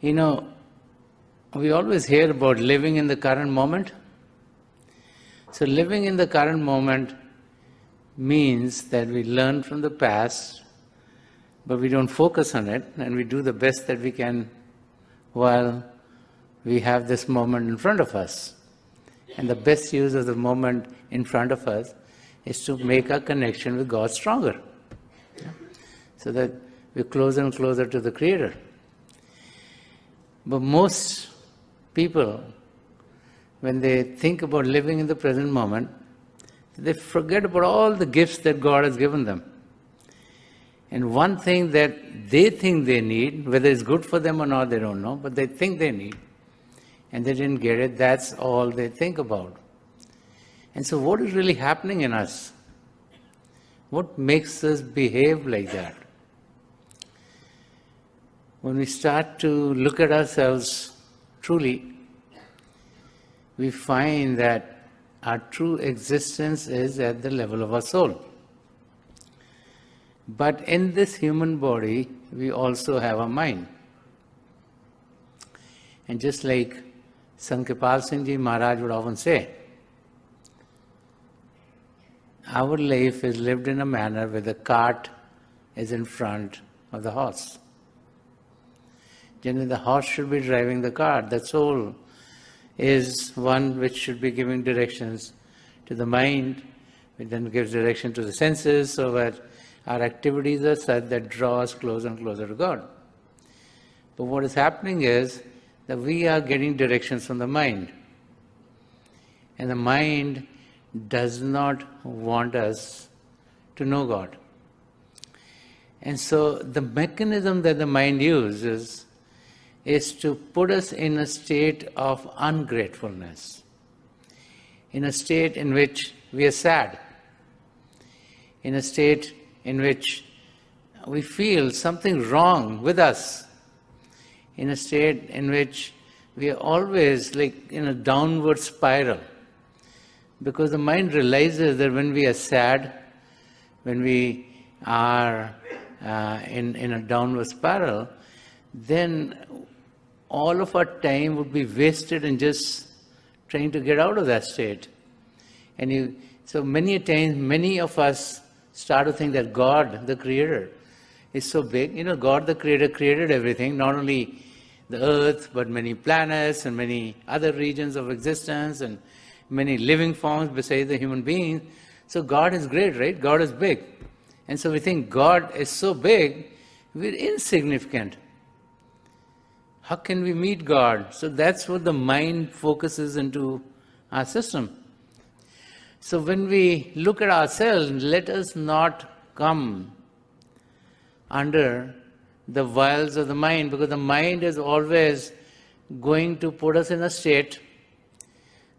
You know, we always hear about living in the current moment. So living in the current moment means that we learn from the past, but we don't focus on it, and we do the best that we can while we have this moment in front of us. And the best use of the moment in front of us is to make our connection with God stronger, so that we're closer and closer to the Creator. But most people, when they think about living in the present moment, they forget about all the gifts that God has given them. And one thing that they think they need, whether it's good for them or not, they don't know, but they think they need, and they didn't get it, that's all they think about. And so what is really happening in us? What makes us behave like that? When we start to look at ourselves truly, we find that our true existence is at the level of our soul. But in this human body, we also have a mind. And just like Sant Kirpal Singh Ji Maharaj would often say, our life is lived in a manner where the cart is in front of the horse. Generally, the horse should be driving the cart. The soul is one which should be giving directions to the mind, which then gives direction to the senses, so that our activities are such that draw us closer and closer to God. But what is happening is that we are getting directions from the mind. And the mind does not want us to know God. And so the mechanism that the mind uses is to put us in a state of ungratefulness, in a state in which we are sad, in a state in which we feel something wrong with us, in a state in which we are always like in a downward spiral. Because the mind realizes that when we are sad, when we are in a downward spiral, then all of our time would be wasted in just trying to get out of that state. So many times, many of us start to think that God, the Creator, is so big. You know, God, the Creator, created everything, not only the earth, but many planets and many other regions of existence and many living forms besides the human beings. So God is great, right? God is big. And so we think God is so big, we're insignificant. How can we meet God? So that's what the mind focuses into our system. So when we look at ourselves, let us not come under the wiles of the mind, because the mind is always going to put us in a state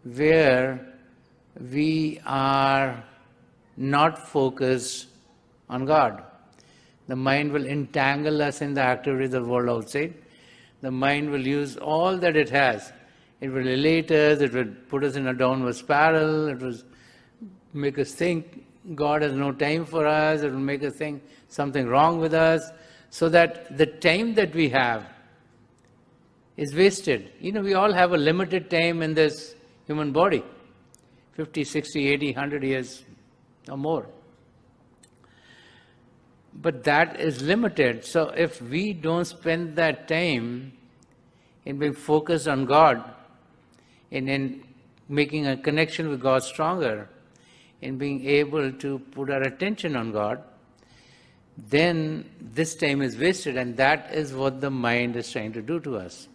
where we are not focused on God. The mind will entangle us in the activities of the world outside. The mind will use all that it has. It will elate us, it will put us in a downward spiral, it will make us think God has no time for us, it will make us think something wrong with us, so that the time that we have is wasted. You know, we all have a limited time in this human body, 50, 60, 80, 100 years or more. But that is limited. So if we don't spend that time in being focused on God, in making a connection with God stronger, in being able to put our attention on God, then this time is wasted, and that is what the mind is trying to do to us.